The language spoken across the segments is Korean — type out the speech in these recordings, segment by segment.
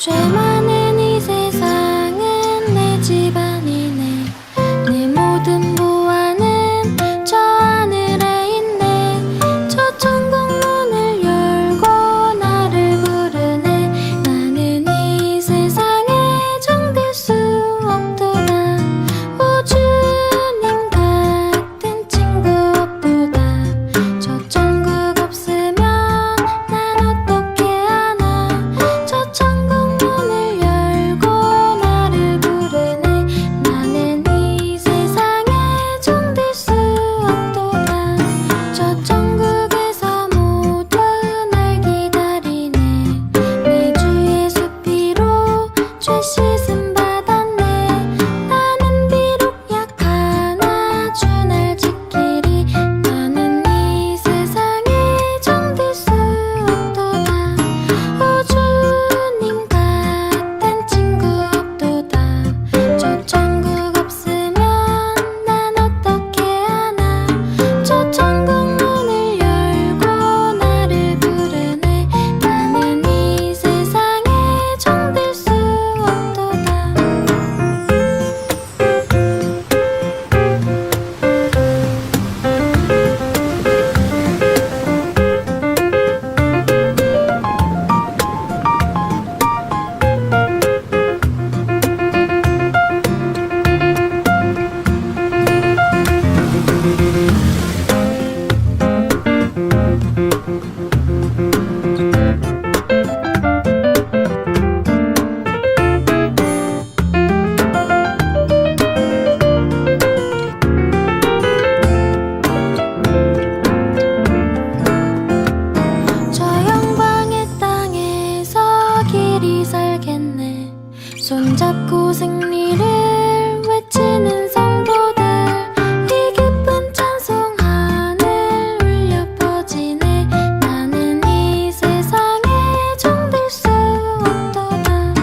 죄 많은 이 세상은 내 집안이네. 내 모든 보안은 저 하늘에 있네. 저 천국 문을 열고 나를 부르네. 나는 이 세상에 정될 수 없도다. 오 주님 같은 친구 없도다. 저 천국 없으면 난 어떻게 하나. 저 천국 문을 열고 나를 부르네. 나는 이 세상에 정될 수 없도다. 저 천국에서 모두 날 기다리네. 내 주의 수피로 죄 씻음 받았네. 나는 비록 약하나 주 날 지키리. 나는 이 세상에 정될 수 없도다. 오 주님 같은 친구 없도다. 저 천국 없으면 난 어떻게 하나. 저 천국 문을 열고 나를 부르네. 나는 이 세상에 정될 수 없도다. 저 영광의 땅에서 길이 살겠네. 손잡고 승리를 외치는 성도들. 이 기쁜 찬송 하늘 울려 퍼지네. 나는 이 세상에 정될 수 없도다.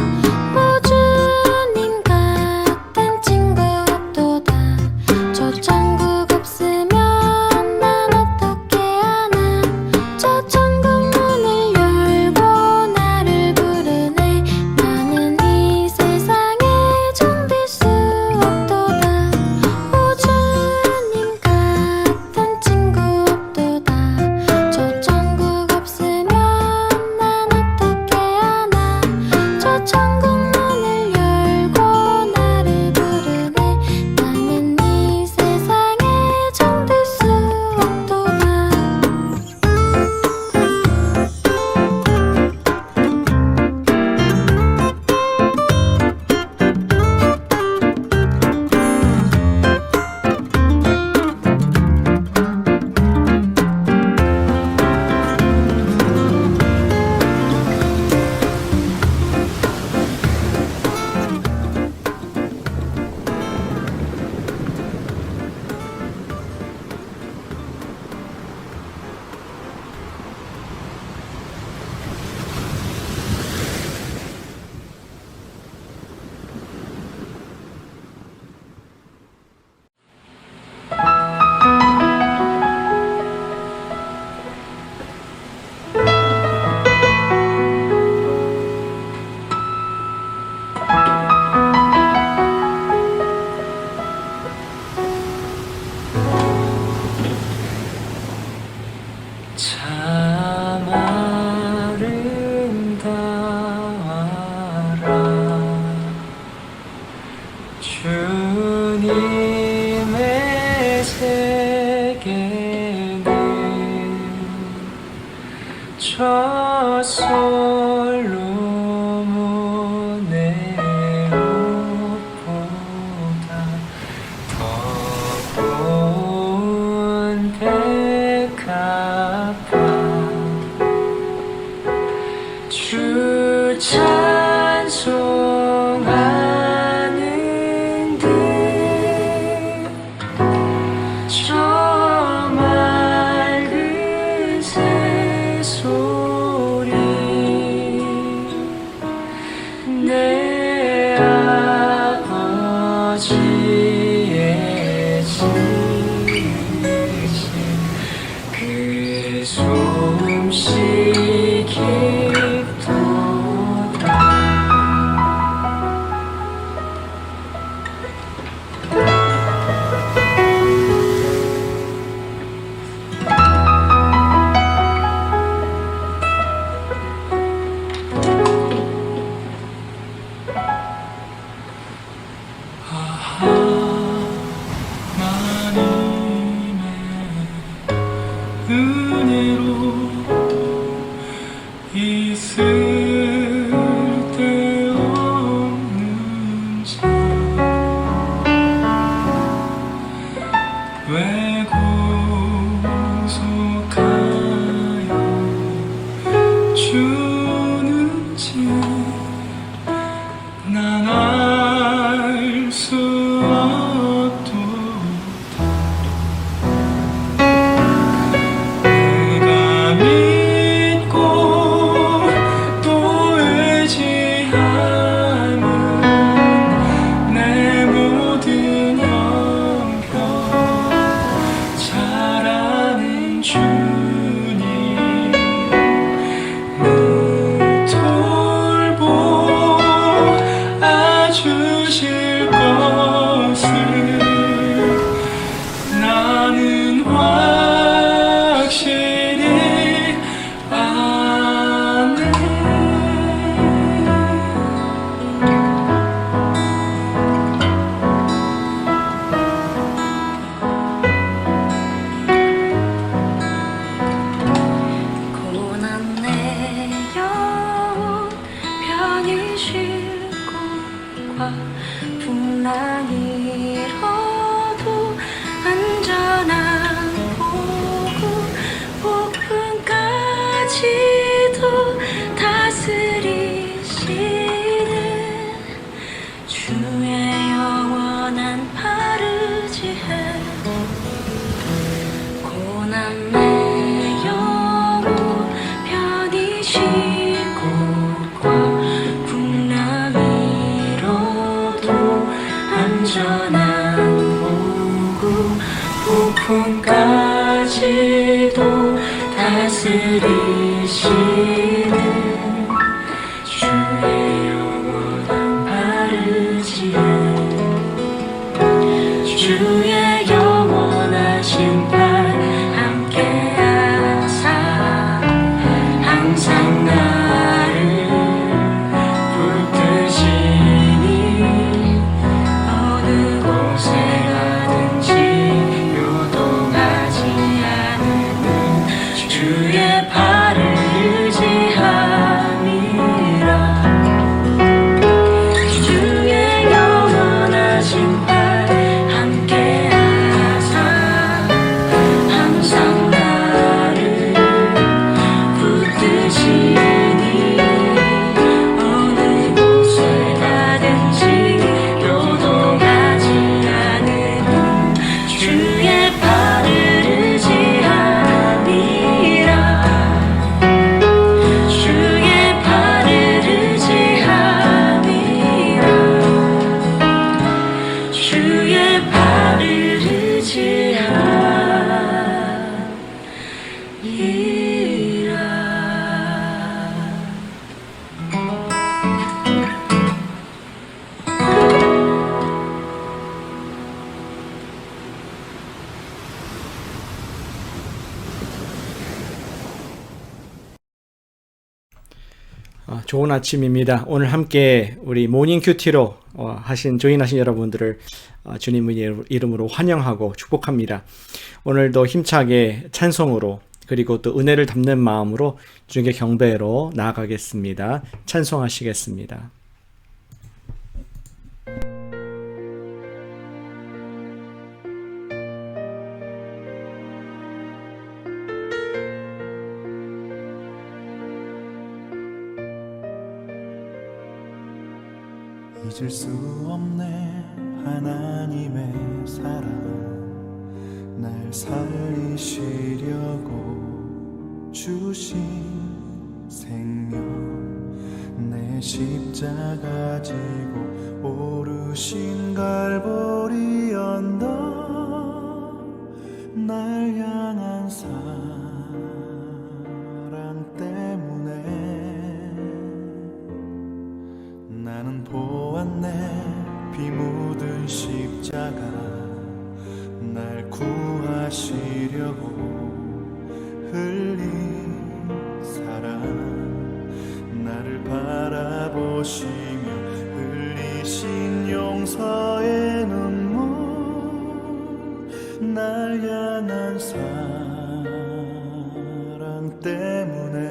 오 주님 같은 친구 없도다. 저 천국 없으면 난 어떻게 하나. 저 천국 문을 열고 나를 부르네. 나는 이 세상에 정될 수 없도다. 오 주님 같은 친구 없도다. 저 천국 없으면 난 어떻게 하나. 저 천국 문을 열고 나를 부르네. 나는 이 세상에 정될 수 없도다. 참 아름다워라 주님의 세계는 저 솔로몬의 옷보다 더 고운 백합화 주 찬송하는 듯 저 맑은 새소리 내 아버지의 지으신 그 솜씨 깊도다. 편히 쉴 곳과 풍랑이로도 안전한 보고 폭풍까지도 다스리시는 주의 영원한 파르지해 고난의 영혼 편히 쉴 곳과 풍랑이로도 안전한 보고 폭풍까지도 다스리시는 주의 영원한 바르지에 주의 영원하신 팔 함께하사 항상 나를 붙드시니 어느 곳에 가든지 요동하지 않는 주의 팔을 의지함이라 주의 영원하신 팔 함께하사 항상 나를 붙드시니 어느 곳에 가든지 요동하지 않는 주의 팔을 의지함이라 주의 팔을 의지함이라 주의 팔을 의지함이라 좋은 아침입니다. 오늘 함께 우리 모닝 큐티로 조인하신 여러분들을 주님의 이름으로 환영하고 축복합니다. 오늘도 힘차게 찬송으로 그리고 또 은혜를 담는 마음으로 주님께 경배로 나아가겠습니다. 찬송하시겠습니다. 잊을 수 없네 하나님의 사랑 날 살리시려고 주신 생명 내 십자가 지고 오르신 갈보리 언덕 날 향한 사랑 때문에 나는 보았네 피 묻은 십자가 날 구하시려고 흘린 사랑 나를 바라보시며 흘리신 용서의 눈물 날 향한 사랑 때문에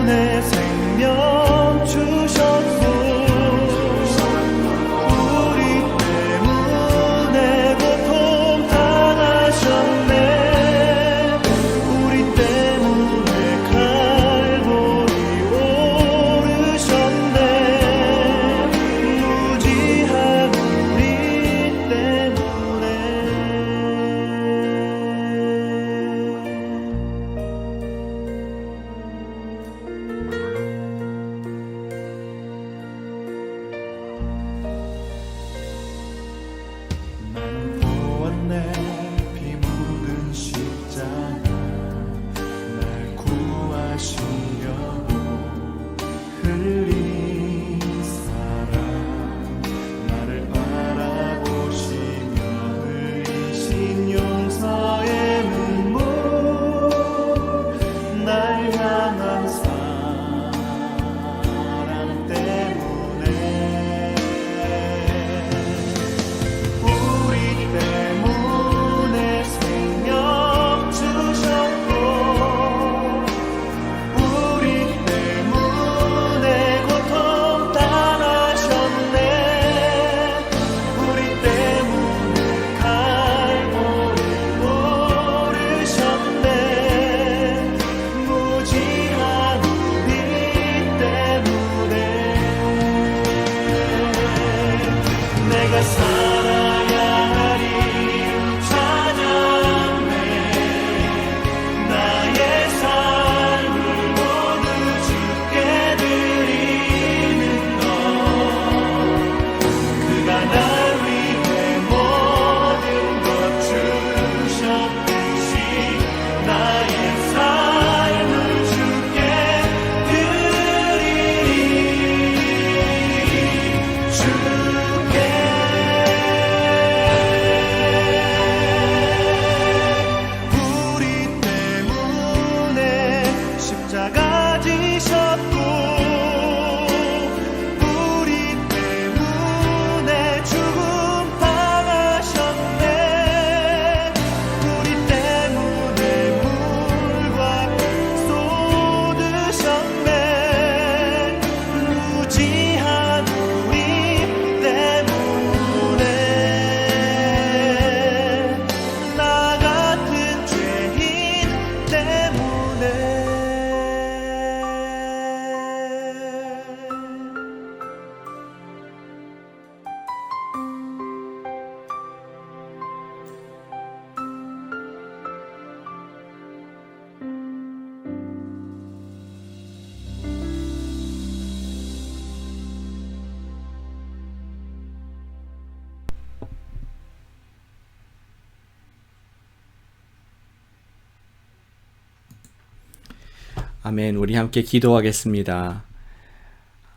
내 생명 주셨고 우리 때문에 고통 당하셨네 우리 때문에 갈보리 오르셨네 무지한 우리 때문에 아멘. 우리 함께 기도하겠습니다.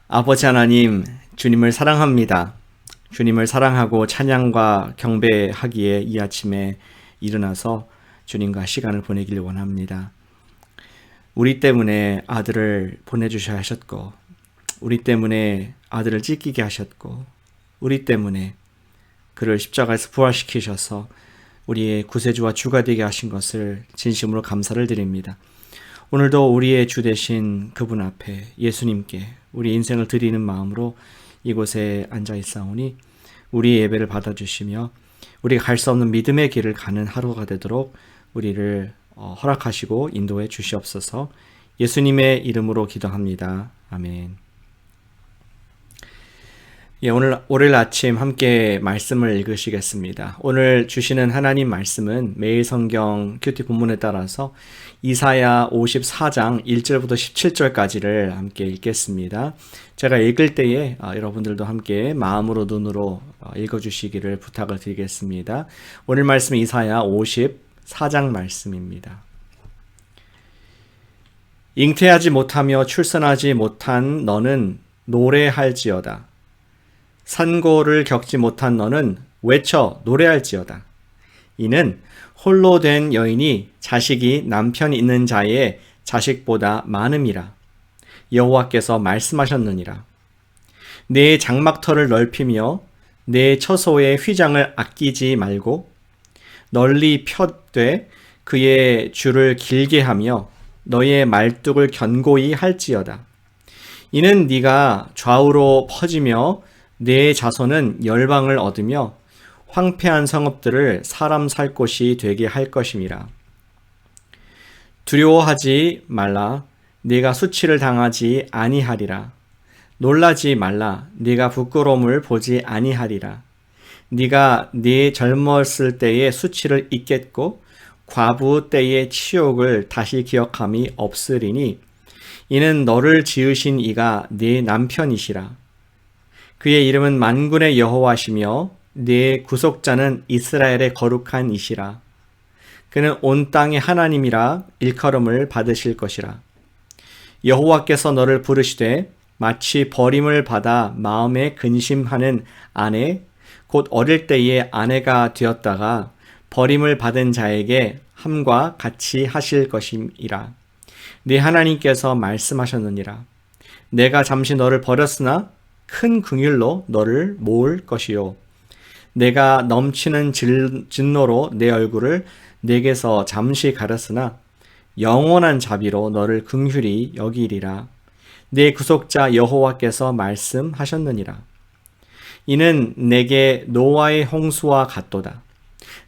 아버지 하나님, 주님을 사랑합니다. 주님을 사랑하고 찬양과 경배하기에 이 아침에 일어나서 주님과 시간을 보내기를 원합니다. 우리 때문에 아들을 보내주셔야 하셨고, 우리 때문에 아들을 찢기게 하셨고, 우리 때문에 그를 십자가에서 부활시키셔서 우리의 구세주와 주가 되게 하신 것을 진심으로 감사를 드립니다. 오늘도 우리의 주 되신 그분 앞에 예수님께 우리 인생을 드리는 마음으로 이곳에 앉아 있사오니 우리의 예배를 받아주시며 우리가 갈 수 없는 믿음의 길을 가는 하루가 되도록 우리를 허락하시고 인도해 주시옵소서. 예수님의 이름으로 기도합니다. 아멘. 오늘 월요일 아침 함께 말씀을 읽으시겠습니다. 오늘 주시는 하나님 말씀은 매일 성경 큐티 본문에 따라서 이사야 54장 1절부터 17절까지를 함께 읽겠습니다. 제가 읽을 때에 여러분들도 함께 마음으로 눈으로 읽어주시기를 부탁을 드리겠습니다. 오늘 말씀은 이사야 54장 말씀입니다. 잉태하지 못하며 출산하지 못한 너는 노래할지어다. 산고를 겪지 못한 너는 외쳐 노래할지어다. 이는 홀로 된 여인이 자식이 남편이 있는 자의 자식보다 많음이라. 여호와께서 말씀하셨느니라. 내 장막터를 넓히며 내 처소의 휘장을 아끼지 말고 널리 펴되 그의 줄을 길게 하며 너의 말뚝을 견고히 할지어다. 이는 네가 좌우로 퍼지며 내 자손은 열방을 얻으며 황폐한 성읍들을 사람 살 곳이 되게 할 것임이라. 두려워하지 말라. 네가 수치를 당하지 아니하리라. 놀라지 말라. 네가 부끄러움을 보지 아니하리라. 네가 네 젊었을 때의 수치를 잊겠고 과부 때의 치욕을 다시 기억함이 없으리니 이는 너를 지으신 이가 네 남편이시라. 그의 이름은 만군의 여호와시며 네 구속자는 이스라엘의 거룩한 이시라. 그는 온 땅의 하나님이라 일컬음을 받으실 것이라. 여호와께서 너를 부르시되 마치 버림을 받아 마음에 근심하는 아내 곧 어릴 때의 아내가 되었다가 버림을 받은 자에게 함과 같이 하실 것임이라. 네 하나님께서 말씀하셨느니라. 내가 잠시 너를 버렸으나 큰 긍휼로 너를 모을 것이요. 내가 넘치는 진노로 내 얼굴을 내게서 잠시 가렸으나 영원한 자비로 너를 긍휼히 여기리라. 내 구속자 여호와께서 말씀하셨느니라. 이는 내게 노아의 홍수와 같도다.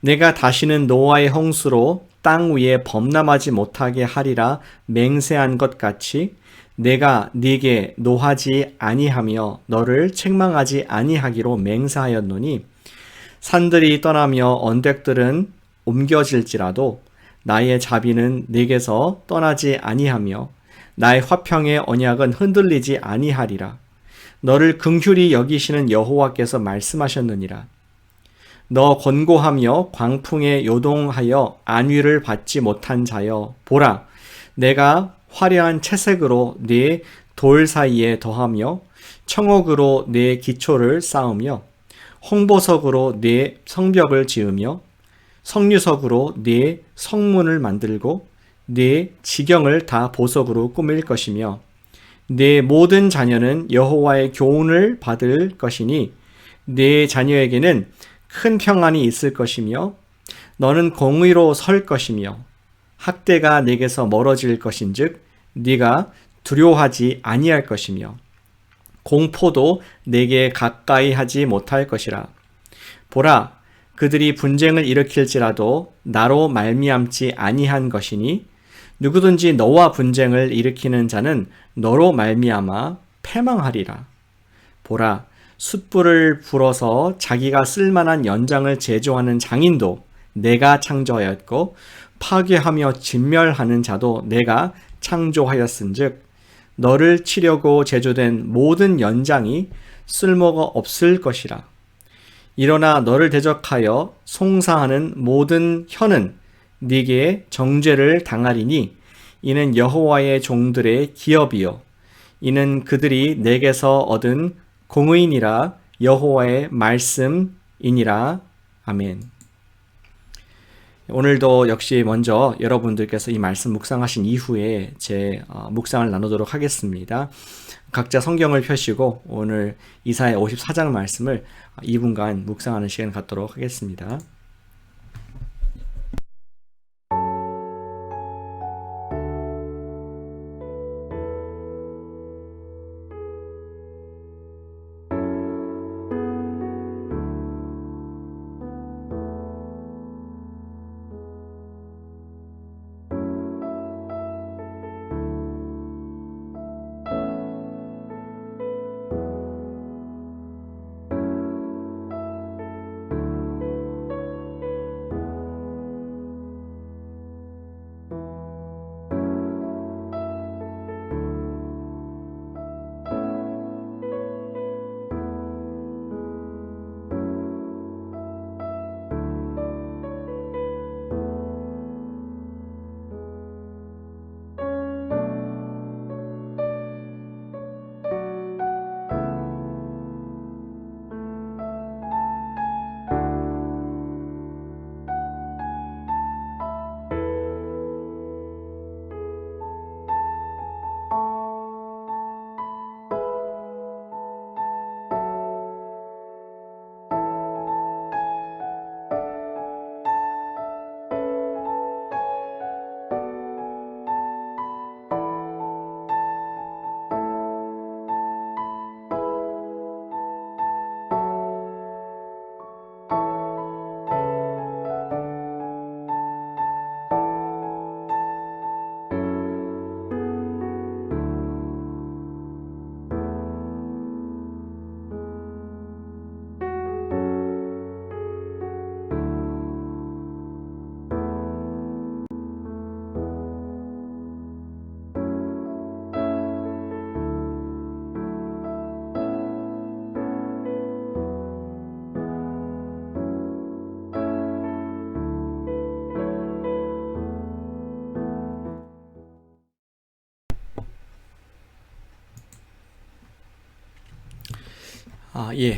내가 다시는 노아의 홍수로 땅 위에 범람하지 못하게 하리라 맹세한 것 같이 내가 네게 노하지 아니하며 너를 책망하지 아니하기로 맹세하였노니 산들이 떠나며 언덕들은 옮겨질지라도 나의 자비는 네게서 떠나지 아니하며 나의 화평의 언약은 흔들리지 아니하리라. 너를 긍휼히 여기시는 여호와께서 말씀하셨느니라. 너 권고하며 광풍에 요동하여 안위를 받지 못한 자여 보라, 내가 화려한 채색으로 네 돌 사이에 더하며 청옥으로 네 기초를 쌓으며 홍보석으로 네 성벽을 지으며 석류석으로 네 성문을 만들고 네 지경을 다 보석으로 꾸밀 것이며 네 모든 자녀는 여호와의 교훈을 받을 것이니 네 자녀에게는 큰 평안이 있을 것이며 너는 공의로 설 것이며 학대가 네게서 멀어질 것인즉 네가 두려워하지 아니할 것이며 공포도 네게 가까이 하지 못할 것이라. 보라, 그들이 분쟁을 일으킬지라도 나로 말미암지 아니한 것이니 누구든지 너와 분쟁을 일으키는 자는 너로 말미암아 패망하리라. 보라, 숯불을 불어서 자기가 쓸만한 연장을 제조하는 장인도 내가 창조하였고 파괴하며 진멸하는 자도 내가 창조하였은즉 너를 치려고 제조된 모든 연장이 쓸모가 없을 것이라. 일어나 너를 대적하여 송사하는 모든 혀는 네게 정죄를 당하리니 이는 여호와의 종들의 기업이요 이는 그들이 내게서 얻은 공의니라 여호와의 말씀이니라. 아멘. 오늘도 역시 먼저 여러분들께서 이 말씀 묵상하신 이후에 제 묵상을 나누도록 하겠습니다. 각자 성경을 펴시고 오늘 이사야 54장 말씀을 2분간 묵상하는 시간 갖도록 하겠습니다.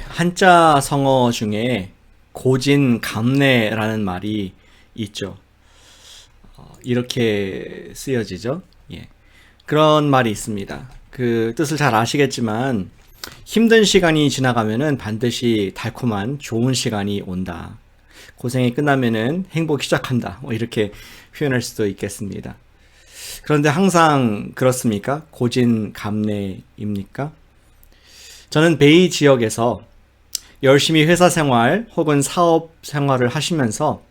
한자 성어 중에 고진감래라는 말이 있죠. 이렇게 쓰여지죠. 그런 말이 있습니다. 그 뜻을 잘 아시겠지만 힘든 시간이 지나가면은 반드시 달콤한 좋은 시간이 온다. 고생이 끝나면은 행복이 시작한다. 이렇게 표현할 수도 있겠습니다. 그런데 항상 그렇습니까? 고진감래입니까? 저는 베이 지역에서 열심히 회사 생활 혹은 사업 생활을 하시면서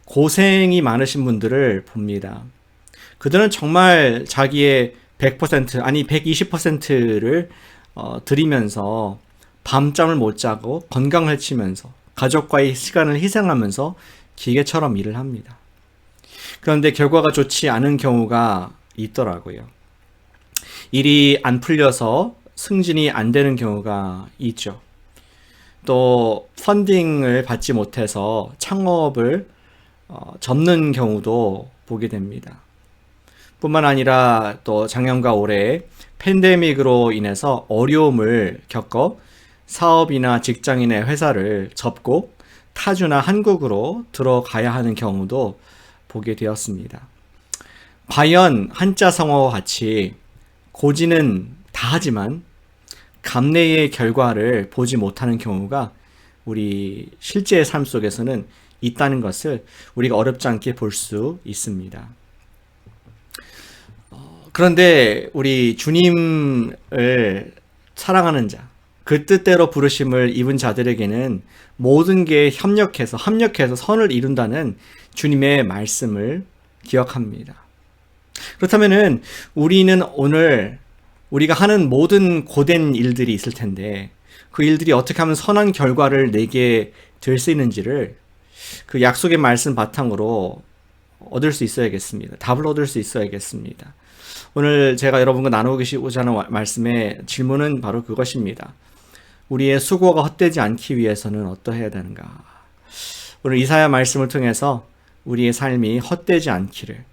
고생이 많으신 분들을 봅니다. 그들은 정말 자기의 100% 아니 120%를 들이면서 밤잠을 못 자고 건강을 해치면서 가족과의 시간을 희생하면서 기계처럼 일을 합니다. 그런데 결과가 좋지 않은 경우가 있더라고요. 일이 안 풀려서 승진이 안 되는 경우가 있죠. 또 펀딩을 받지 못해서 창업을 접는 경우도 보게 됩니다. 뿐만 아니라 또 작년과 올해 팬데믹으로 인해서 어려움을 겪어 사업이나 직장인의 회사를 접고 타주나 한국으로 들어가야 하는 경우도 보게 되었습니다. 과연 한자 성어와 같이 고지는 다 하지만 감래의 결과를 보지 못하는 경우가 우리 실제의 삶 속에서는 있다는 것을 우리가 어렵지 않게 볼 수 있습니다. 그런데 우리 주님을 사랑하는 자, 그 뜻대로 부르심을 입은 자들에게는 모든 게 합력해서 선을 이룬다는 주님의 말씀을 기억합니다. 그렇다면은 우리는 오늘 우리가 하는 모든 고된 일들이 있을 텐데 그 일들이 어떻게 하면 선한 결과를 내게 될 수 있는지를 그 약속의 말씀 바탕으로 얻을 수 있어야겠습니다. 답을 얻을 수 있어야겠습니다. 오늘 제가 여러분과 나누고자 하는 말씀의 질문은 바로 그것입니다. 우리의 수고가 헛되지 않기 위해서는 어떠해야 되는가? 오늘 이사야 말씀을 통해서 우리의 삶이 헛되지 않기를,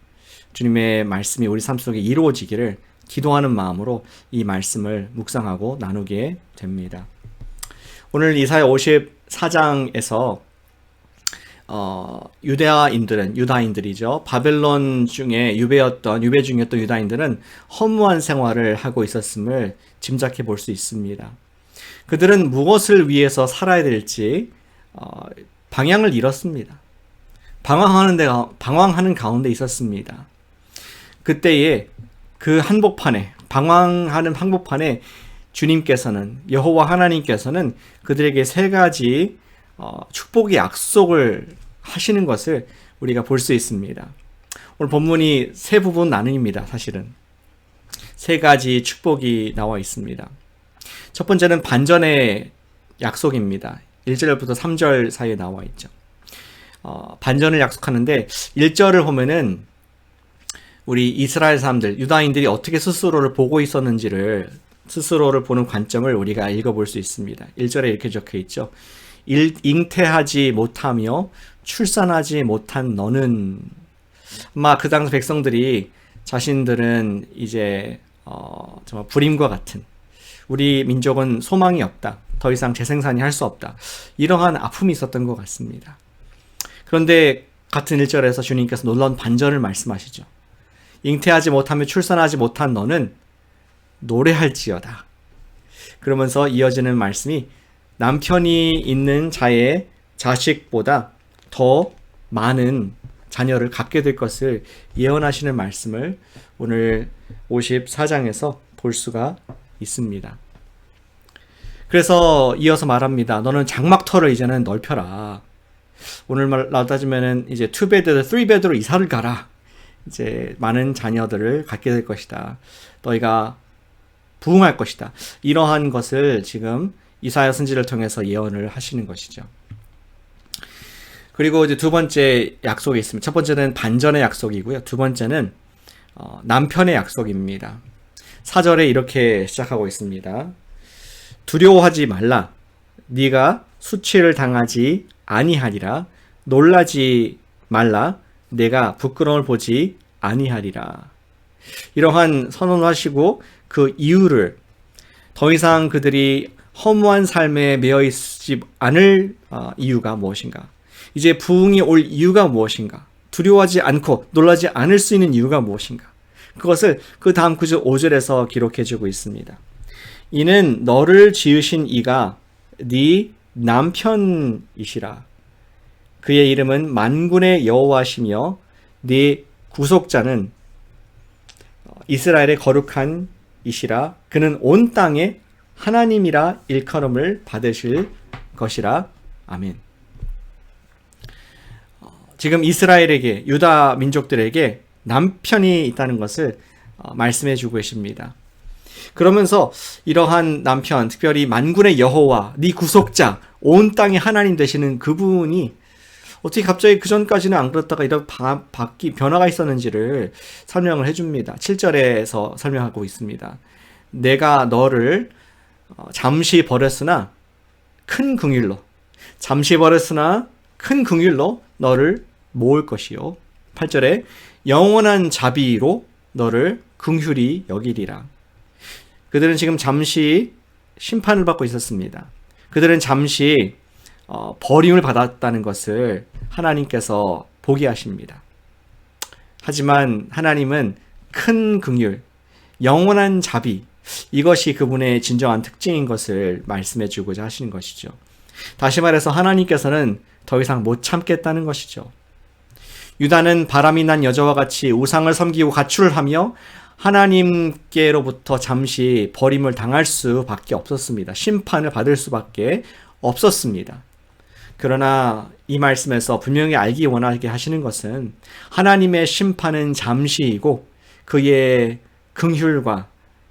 주님의 말씀이 우리 삶 속에 이루어지기를 기도하는 마음으로 이 말씀을 묵상하고 나누게 됩니다. 오늘 이사야 54장에서 유다인들이죠. 바벨론 중에 유배 중이었던 유다인들은 허무한 생활을 하고 있었음을 짐작해 볼 수 있습니다. 그들은 무엇을 위해서 살아야 될지 방향을 잃었습니다. 방황하는 가운데 있었습니다. 그때에 그 방황하는 한복판에 주님께서는, 여호와 하나님께서는 그들에게 세 가지 축복의 약속을 하시는 것을 우리가 볼 수 있습니다. 오늘 본문이 세 부분 나누입니다. 사실은 세 가지 축복이 나와 있습니다. 첫 번째는 반전의 약속입니다. 1절부터 3절 사이에 나와 있죠. 반전을 약속하는데 1절을 보면은 우리 이스라엘 사람들, 유다인들이 어떻게 스스로를 보고 있었는지를, 스스로를 보는 관점을 우리가 읽어볼 수 있습니다. 1절에 이렇게 적혀 있죠. 잉태하지 못하며 출산하지 못한 너는, 아마 그 당시 백성들이 자신들은 이제 정말 불임과 같은, 우리 민족은 소망이 없다, 더 이상 재생산이 할 수 없다, 이러한 아픔이 있었던 것 같습니다. 그런데 같은 1절에서 주님께서 놀라운 반전을 말씀하시죠. 잉태하지 못하며 출산하지 못한 너는 노래할지어다. 그러면서 이어지는 말씀이 남편이 있는 자의 자식보다 더 많은 자녀를 갖게 될 것을 예언하시는 말씀을 오늘 54장에서 볼 수가 있습니다. 그래서 이어서 말합니다. 너는 장막터를 이제는 넓혀라. 오늘날로 따지면은 이제 2베드, 3베드로 이사를 가라. 이제 많은 자녀들을 갖게 될 것이다. 너희가 부흥할 것이다. 이러한 것을 지금 이사야 선지를 통해서 예언을 하시는 것이죠. 그리고 이제 두 번째 약속이 있습니다. 첫 번째는 반전의 약속이고요. 두 번째는 남편의 약속입니다. 4절에 이렇게 시작하고 있습니다. 두려워하지 말라. 네가 수치를 당하지 아니하리라. 놀라지 말라. 내가 부끄러움을 보지 아니하리라. 이러한 선언을 하시고 그 이유를, 더 이상 그들이 허무한 삶에 매여 있지 않을 이유가 무엇인가, 이제 부흥이 올 이유가 무엇인가, 두려워하지 않고 놀라지 않을 수 있는 이유가 무엇인가, 그것을 그 다음 구절 5절에서 기록해주고 있습니다. 이는 너를 지으신 이가 네 남편이시라. 그의 이름은 만군의 여호와시며 네 구속자는 이스라엘의 거룩한 이시라. 그는 온 땅에 하나님이라 일컬음을 받으실 것이라. 아멘. 지금 이스라엘에게, 유다 민족들에게 남편이 있다는 것을 말씀해 주고 계십니다. 그러면서 이러한 남편, 특별히 만군의 여호와, 네 구속자, 온 땅의 하나님 되시는 그분이 어떻게 갑자기 그 전까지는 안 그렇다가 이렇게 변화가 있었는지를 설명을 해줍니다. 7절에서 설명하고 있습니다. 내가 너를 잠시 버렸으나 큰 긍휼로 너를 모을 것이요. 8절에 영원한 자비로 너를 긍휼히 여기리라. 그들은 지금 잠시 심판을 받고 있었습니다. 그들은 잠시 버림을 받았다는 것을 하나님께서 보게 하십니다. 하지만 하나님은 큰 긍휼, 영원한 자비, 이것이 그분의 진정한 특징인 것을 말씀해 주고자 하시는 것이죠. 다시 말해서 하나님께서는 더 이상 못 참겠다는 것이죠. 유다는 바람이 난 여자와 같이 우상을 섬기고 가출을 하며 하나님께로부터 잠시 버림을 당할 수밖에 없었습니다. 심판을 받을 수밖에 없었습니다. 그러나 이 말씀에서 분명히 알기 원하게 하시는 것은 하나님의 심판은 잠시이고 그의 긍휼과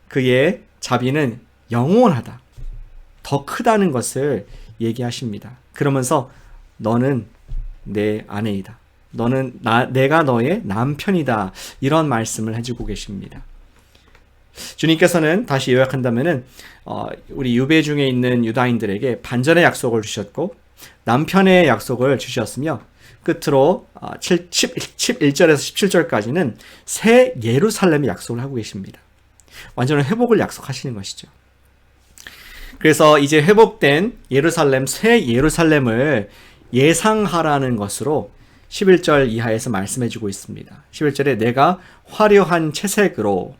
그의 자비는 영원하다, 더 크다는 것을 얘기하십니다. 그러면서 너는 내 아내이다, 내가 너의 남편이다, 이런 말씀을 해주고 계십니다. 주님께서는 다시 요약한다면은 우리 유배 중에 있는 유다인들에게 반전의 약속을 주셨고 남편의 약속을 주셨으며 끝으로 11절에서 17절까지는 새 예루살렘의 약속을 하고 계십니다. 완전한 회복을 약속하시는 것이죠. 그래서 이제 회복된 예루살렘, 새 예루살렘을 예상하라는 것으로 11절 이하에서 말씀해주고 있습니다. 11절에 내가 화려한 채색으로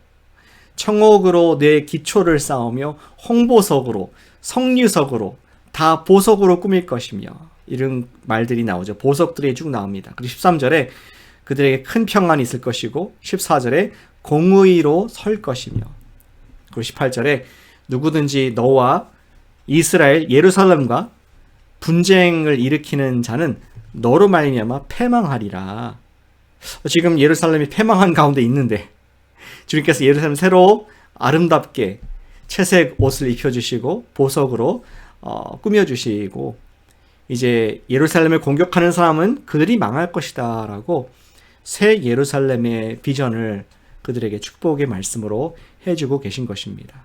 청옥으로 내 기초를 쌓으며 홍보석으로 성류석으로 다 보석으로 꾸밀 것이며, 이런 말들이 나오죠. 보석들이 쭉 나옵니다. 그리고 13절에 그들에게 큰 평안이 있을 것이고, 14절에 공의로 설 것이며, 그리고 18절에 누구든지 너와 이스라엘 예루살렘과 분쟁을 일으키는 자는 너로 말미암아 패망하리라. 지금 예루살렘이 패망한 가운데 있는데 주님께서 예루살렘 새로 아름답게 채색 옷을 입혀주시고 보석으로 꾸며주시고, 이제 예루살렘을 공격하는 사람은 그들이 망할 것이다 라고 새 예루살렘의 비전을 그들에게 축복의 말씀으로 해주고 계신 것입니다.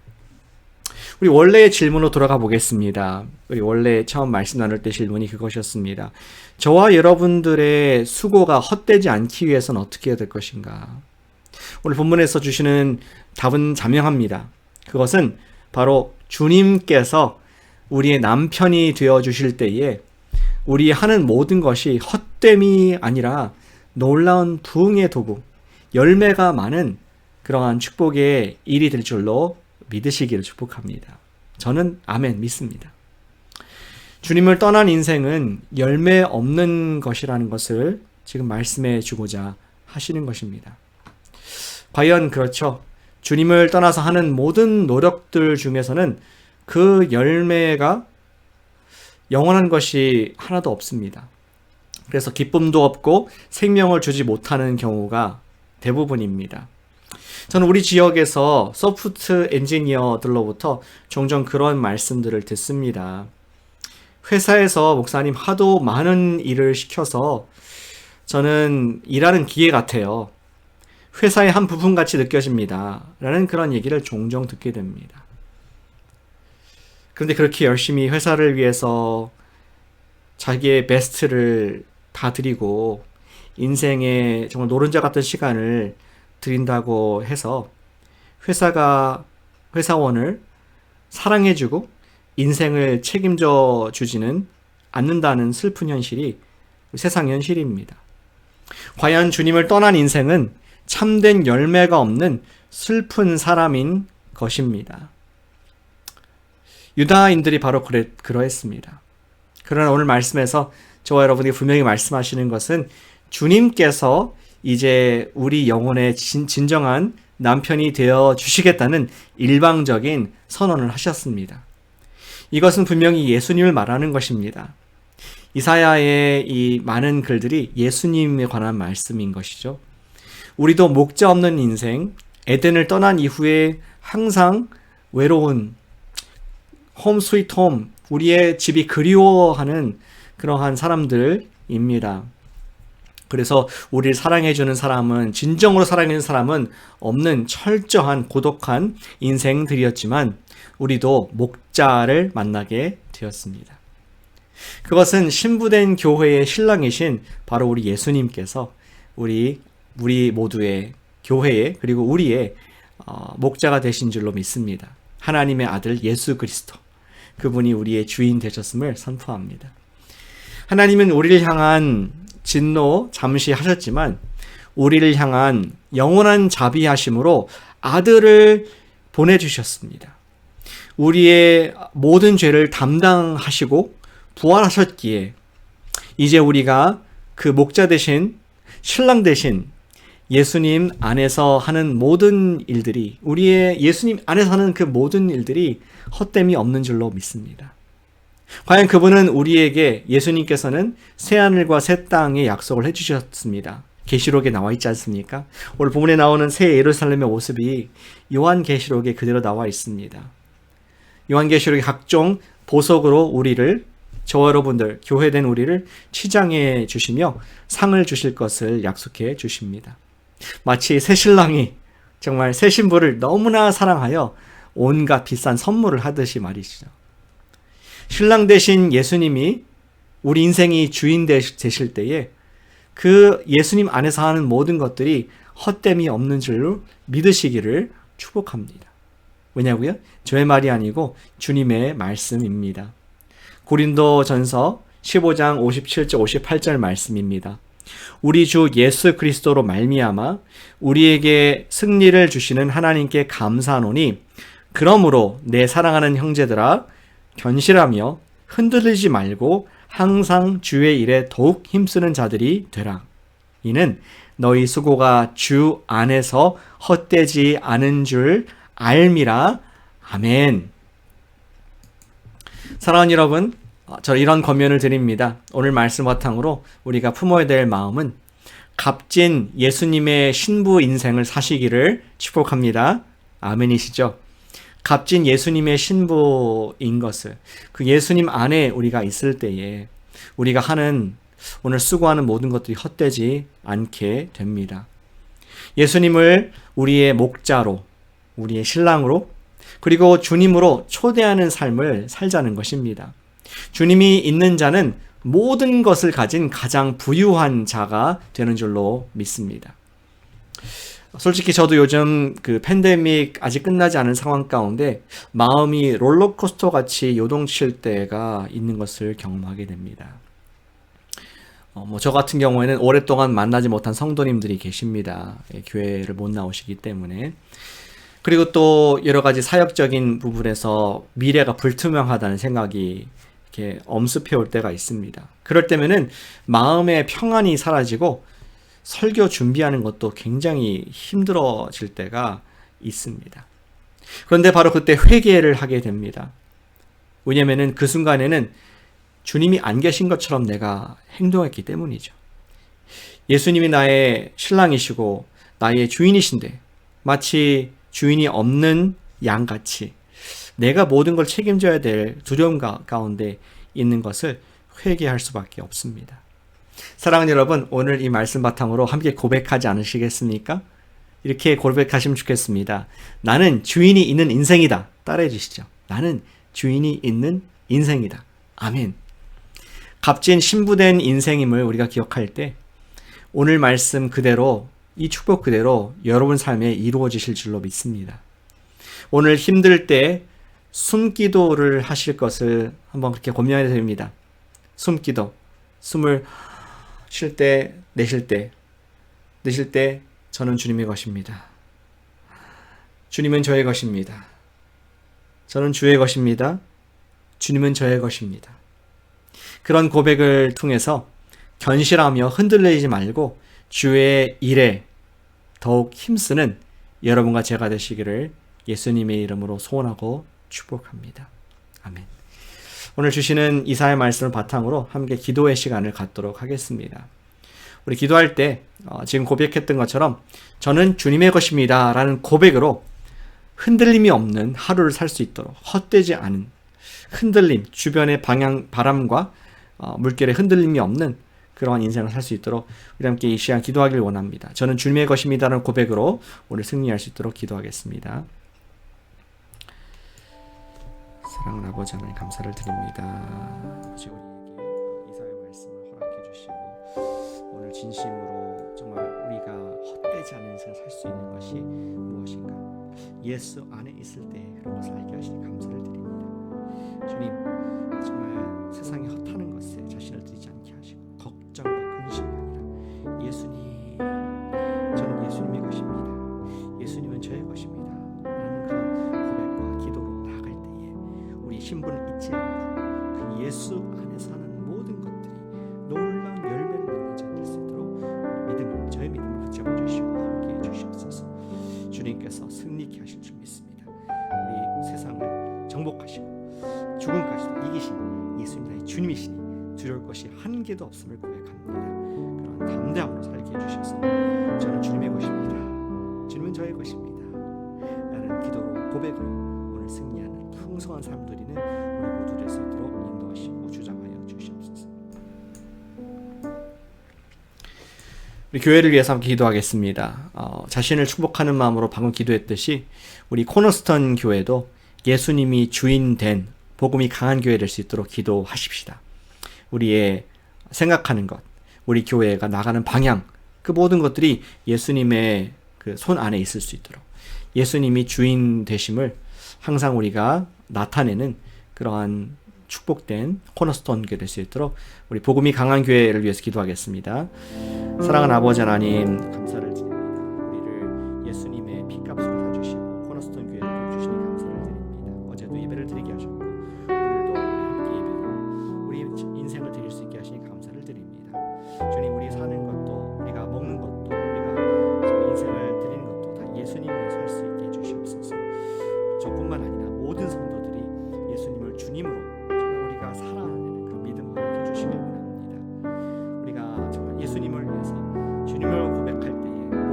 우리 원래의 질문으로 돌아가 보겠습니다. 우리 원래 처음 말씀 나눌 때 질문이 그것이었습니다. 저와 여러분들의 수고가 헛되지 않기 위해서는 어떻게 해야 될 것인가? 오늘 본문에서 주시는 답은 자명합니다. 그것은 바로 주님께서 우리의 남편이 되어 주실 때에 우리 하는 모든 것이 헛됨이 아니라 놀라운 부흥의 도구, 열매가 많은 그러한 축복의 일이 될 줄로 믿으시기를 축복합니다. 저는 아멘 믿습니다. 주님을 떠난 인생은 열매 없는 것이라는 것을 지금 말씀해 주고자 하시는 것입니다. 과연 그렇죠? 주님을 떠나서 하는 모든 노력들 중에서는 그 열매가 영원한 것이 하나도 없습니다. 그래서 기쁨도 없고 생명을 주지 못하는 경우가 대부분입니다. 저는 우리 지역에서 소프트 엔지니어들로부터 종종 그런 말씀들을 듣습니다. 회사에서 목사님 하도 많은 일을 시켜서 저는 일하는 기계 같아요. 회사의 한 부분같이 느껴집니다. 라는 그런 얘기를 종종 듣게 됩니다. 그런데 그렇게 열심히 회사를 위해서 자기의 베스트를 다 드리고 인생의 정말 노른자 같은 시간을 드린다고 해서 회사원을 사랑해주고 인생을 책임져 주지는 않는다는 슬픈 현실이 세상 현실입니다. 과연 주님을 떠난 인생은 참된 열매가 없는 슬픈 사람인 것입니다. 유다인들이 바로 그러했습니다. 그러나 오늘 말씀에서 저와 여러분이 분명히 말씀하시는 것은 주님께서 이제 우리 영혼의 진정한 남편이 되어 주시겠다는 일방적인 선언을 하셨습니다. 이것은 분명히 예수님을 말하는 것입니다. 이사야의 이 많은 글들이 예수님에 관한 말씀인 것이죠. 우리도 목자 없는 인생, 에덴을 떠난 이후에 항상 외로운 홈 스위트 홈, 우리의 집이 그리워하는 그러한 사람들입니다. 그래서 우리를 사랑해주는 사람은, 진정으로 사랑해주는 사람은 없는 철저한 고독한 인생들이었지만 우리도 목자를 만나게 되었습니다. 그것은 신부된 교회의 신랑이신 바로 우리 예수님께서 우리 모두의 교회의 그리고 우리의 목자가 되신 줄로 믿습니다. 하나님의 아들 예수 그리스도, 그분이 우리의 주인 되셨음을 선포합니다. 하나님은 우리를 향한 진노 잠시 하셨지만 우리를 향한 영원한 자비하심으로 아들을 보내주셨습니다. 우리의 모든 죄를 담당하시고 부활하셨기에 이제 우리가 그 목자 되신 신랑 되신 예수님 안에서 하는 모든 일들이, 우리의 예수님 안에서 하는 그 모든 일들이 헛됨이 없는 줄로 믿습니다. 과연 그분은 우리에게, 예수님께서는 새하늘과 새 땅의 약속을 해주셨습니다. 계시록에 나와 있지 않습니까? 오늘 본문에 나오는 새 예루살렘의 모습이 요한계시록에 그대로 나와 있습니다. 요한계시록의 각종 보석으로 우리를, 저와 여러분들, 교회된 우리를 치장해 주시며 상을 주실 것을 약속해 주십니다. 마치 새 신랑이 정말 새 신부를 너무나 사랑하여 온갖 비싼 선물을 하듯이 말이죠. 신랑 되신 예수님이 우리 인생이 주인 되실 때에 그 예수님 안에서 하는 모든 것들이 헛됨이 없는 줄로 믿으시기를 축복합니다. 왜냐고요? 저의 말이 아니고 주님의 말씀입니다. 고린도전서 15장 57절 58절 말씀입니다. 우리 주 예수 그리스도로 말미암아 우리에게 승리를 주시는 하나님께 감사하노니 그러므로 내 사랑하는 형제들아 견실하며 흔들리지 말고 항상 주의 일에 더욱 힘쓰는 자들이 되라. 이는 너희 수고가 주 안에서 헛되지 않은 줄 알미라. 아멘. 사랑하는 여러분, 저 이런 권면을 드립니다. 오늘 말씀 바탕으로 우리가 품어야 될 마음은 값진 예수님의 신부 인생을 사시기를 축복합니다. 아멘이시죠? 값진 예수님의 신부인 것을, 그 예수님 안에 우리가 있을 때에 우리가 하는, 오늘 수고하는 모든 것들이 헛되지 않게 됩니다. 예수님을 우리의 목자로, 우리의 신랑으로, 그리고 주님으로 초대하는 삶을 살자는 것입니다. 주님이 있는 자는 모든 것을 가진 가장 부유한 자가 되는 줄로 믿습니다. 솔직히 저도 요즘 그 팬데믹 아직 끝나지 않은 상황 가운데 마음이 롤러코스터 같이 요동칠 때가 있는 것을 경험하게 됩니다. 저 같은 경우에는 오랫동안 만나지 못한 성도님들이 계십니다. 교회를 못 나오시기 때문에. 그리고 또 여러 가지 사역적인 부분에서 미래가 불투명하다는 생각이 이렇게 엄습해 올 때가 있습니다. 그럴 때면은 마음의 평안이 사라지고 설교 준비하는 것도 굉장히 힘들어질 때가 있습니다. 그런데 바로 그때 회개를 하게 됩니다. 왜냐면은 그 순간에는 주님이 안 계신 것처럼 내가 행동했기 때문이죠. 예수님이 나의 신랑이시고 나의 주인이신데 마치 주인이 없는 양같이 내가 모든 걸 책임져야 될 두려움 가운데 있는 것을 회개할 수밖에 없습니다. 사랑하는 여러분, 오늘 이 말씀 바탕으로 함께 고백하지 않으시겠습니까? 이렇게 고백하시면 좋겠습니다. 나는 주인이 있는 인생이다. 따라해 주시죠. 나는 주인이 있는 인생이다. 아멘. 값진 신부된 인생임을 우리가 기억할 때 오늘 말씀 그대로, 이 축복 그대로 여러분 삶에 이루어지실 줄로 믿습니다. 오늘 힘들 때 숨기도를 하실 것을 한번 그렇게 권면해 드립니다. 숨기도. 숨을 쉴 때, 내쉴 때 저는 주님의 것입니다. 주님은 저의 것입니다. 저는 주의 것입니다. 주님은 저의 것입니다. 그런 고백을 통해서 견실하며 흔들리지 말고 주의 일에 더욱 힘쓰는 여러분과 제가 되시기를 예수님의 이름으로 소원하고 축복합니다. 아멘. 오늘 주시는 이사의 말씀을 바탕으로 함께 기도의 시간을 갖도록 하겠습니다. 우리 기도할 때 지금 고백했던 것처럼 저는 주님의 것입니다 라는 고백으로 흔들림이 없는 하루를 살 수 있도록, 헛되지 않은 흔들림, 주변의 바람과 물결의 흔들림이 없는 그러한 인생을 살 수 있도록 우리 함께 이 시간 기도하길 원합니다. 저는 주님의 것입니다 라는 고백으로 오늘 승리할 수 있도록 기도하겠습니다. 사랑하는 아버지 하나님 감사를 드립니다. 아버지 우리에게 이사의 말씀을 허락해 주시고 오늘 진심으로 정말 우리가 헛되지 않은 인생을 살 수 있는 것이 무엇인가, 예수 안에 있을 때 그런 것을 알게 하시니 감사를 드립니다. 주님, 정말 세상에 헛하는 것에 자신을 들이지 않게 하시고 걱정과 근심이 아니라 예수님, 저는 예수님의 것입니다. 예수님은 저의 것입니다 라는 그런 고백과 기도로 나아갈 때에 우리 신분을 잊지 않고 그 예수 안에 사는 모든 것들이 놀라운 열매를 맺는 자가 될 수 있도록 믿음을, 저의 믿음을 붙잡아 주시고 함께해 주시옵소서. 주님께서 승리케 하실 줄 믿습니다. 우리 세상을 정복하시고 죽음까지도 이기신 예수님 나의 주님이시니 두려울 것이 한 개도 없음을 고백합니다. 그런 담대함으로 살게 해주셔서 저는 주님의 것입니다. 주님은 저의 것입니다 라는 기도로, 고백으로 오늘 승리하는 풍성한 삶 누리는 우리 모두 될 수 있도록 인도하시고 주장하여 주시옵소서. 우리 교회를 위해서 함께 기도하겠습니다. 자신을 축복하는 마음으로 방금 기도했듯이 우리 코너스턴 교회도 예수님이 주인 된 복음이 강한 교회 될 수 있도록 기도하십시다. 우리의 생각하는 것, 우리 교회가 나가는 방향, 그 모든 것들이 예수님의 그 손 안에 있을 수 있도록 예수님이 주인 되심을 항상 우리가 나타내는 그러한 축복된 코너스톤 교회 될 수 있도록 우리 복음이 강한 교회를 위해서 기도하겠습니다. 사랑하는 아버지 하나님, 감사를 드립니다. 우리를 예수님의 피값으로 사주시고 코너스톤 교회를 보여주시니 감사를 드립니다. 어제도 예배를 드리게 하셨고 오늘도 우리 함께 예배로 우리 인생을 드릴 수 있게 하시니 감사를 드립니다. 주님, 우리 사는 것도 우리가 먹는 것도 우리가 인생을 드리는 것도 다 예수님 위해 살 수 있게 해주시옵소서. 저뿐만 아니라 모든 성도들이 예수님을 주님으로 우리가 살아가는 그런 믿음을 해주시길 원합니다. 우리가 정말 예수님을 위해서 주님을 고백할 때에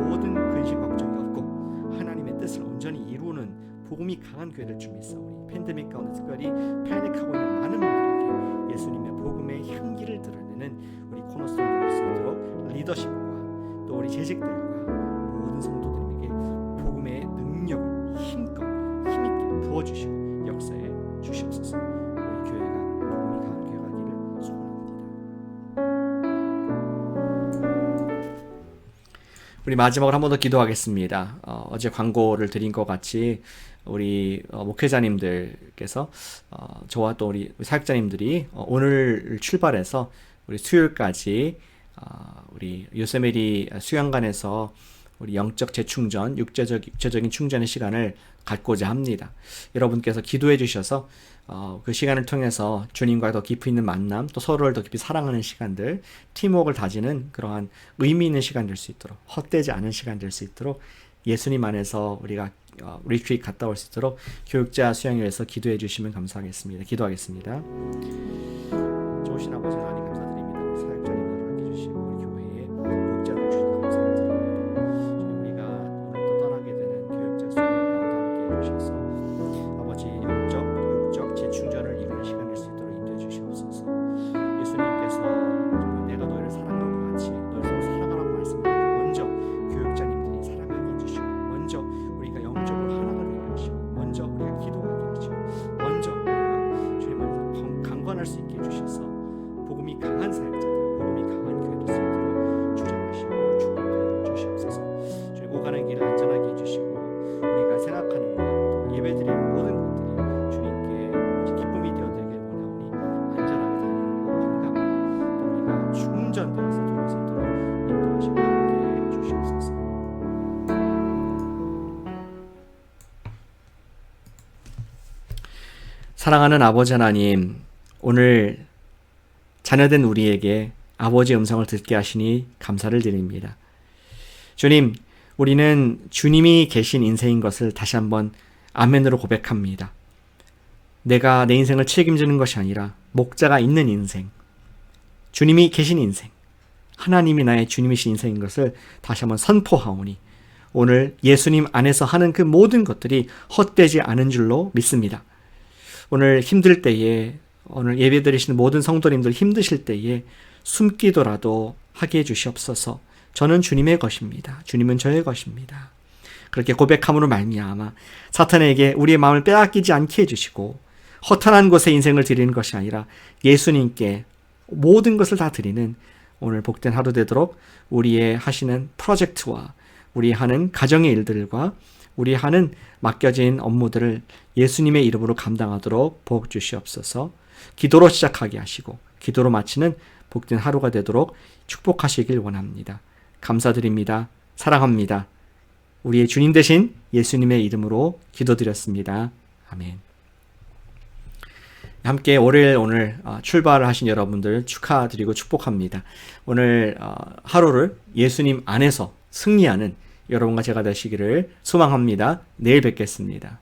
모든 근심 걱정이 없고 하나님의 뜻을 온전히 이루는 복음이 강한 교회를 주 믿사오니 팬데믹 가운데 특별히 패닉하고 있는 많은 분들에게 예수님의 복음의 향기를 드러내는 우리 코너스톤 될 수 있도록 리더십과 또 우리 재직들과 모든 성도들에게 복음의 능력을 힘껏 힘있게 부어주시고 역사에 주시옵소서. 우리 교회가 복음이 강한 교회가 되기를 소원합니다. 우리 마지막으로 한 번 더 기도하겠습니다. 어제 광고를 드린 것 같이 우리 목회자님들께서 저와 또 우리 사역자님들이 오늘 출발해서 우리 수요일까지 우리 요세미리 수양관에서 우리 영적 재충전, 육체적인 충전의 시간을 갖고자 합니다. 여러분께서 기도해 주셔서 그 시간을 통해서 주님과 더 깊이 있는 만남, 또 서로를 더 깊이 사랑하는 시간들, 팀워크를 다지는 그러한 의미 있는 시간 될 수 있도록, 헛되지 않은 시간 될 수 있도록 예수님 안에서 우리가 리트리트 갔다 올 수 있도록 교육자 수양을 위해서 기도해 주시면 감사하겠습니다. 기도하겠습니다. 좋으신 아버지 하나님 감사드립니다. 우리 사역자님들을 맡겨주시고 우리 교회에 목자를 주셔서 감사드립니다. 주님, 우리가 오늘 또 떠나게 되는 교육자 수양을 가운데 함께 해주셔서 아버지 영적 재충전을 이루는 시간 될 수 있도록 인도해 주시옵소서. 예수님께서 정말 내가 너희를 사랑한 것 같이 너희 서로 사랑하라고 말씀하셨고 먼저 교육자님들이 사랑하게 해주시고 먼저 우리가 영적으로 하나가 되게 하시고 먼저 우리가 기도하게 하시고 먼저 우리가 주님 안에서 강건할 수 있게 해주셔서 복음이 강한 사역자들, 복음이 강한 교회 될 수 있도록 주장하시고 축복하여 주시옵소서. 주님, 오가는 길을 안전하게 해주시고 우리가 생각하는 것 또 예배드리는 모든 것들이 주님께 기쁨이 되어드리길 원하오니 안전하게 다니고 건강하고 또 우리가 충전되어서 돌아올 수 있도록 인도하시고 함께해 주시옵소서. 사랑하는 아버지 하나님, 오늘 자녀된 우리에게 아버지의 음성을 듣게 하시니 감사를 드립니다. 주님, 우리는 주님이 계신 인생인 것을 다시 한번 아멘으로 고백합니다. 내가 내 인생을 책임지는 것이 아니라 목자가 있는 인생, 주님이 계신 인생, 하나님이 나의 주님이신 인생인 것을 다시 한번 선포하오니 오늘 예수님 안에서 하는 그 모든 것들이 헛되지 않은 줄로 믿습니다. 오늘 힘들 때에, 오늘 예배드리시는 모든 성도님들 힘드실 때에 숨기도라도 하게 해주시옵소서. 저는 주님의 것입니다. 주님은 저의 것입니다. 그렇게 고백함으로 말미암아 사탄에게 우리의 마음을 빼앗기지 않게 해주시고 허탄한 곳에 인생을 드리는 것이 아니라 예수님께 모든 것을 다 드리는 오늘 복된 하루 되도록 우리의 하시는 프로젝트와 우리 하는 가정의 일들과 우리 하는 맡겨진 업무들을 예수님의 이름으로 감당하도록 복 주시옵소서. 기도로 시작하게 하시고 기도로 마치는 복된 하루가 되도록 축복하시길 원합니다. 감사드립니다. 사랑합니다. 우리의 주님 되신 예수님의 이름으로 기도드렸습니다. 아멘. 함께 월요일 오늘 출발을 하신 여러분들 축하드리고 축복합니다. 오늘 하루를 예수님 안에서 승리하는 여러분과 제가 되시기를 소망합니다. 내일 뵙겠습니다.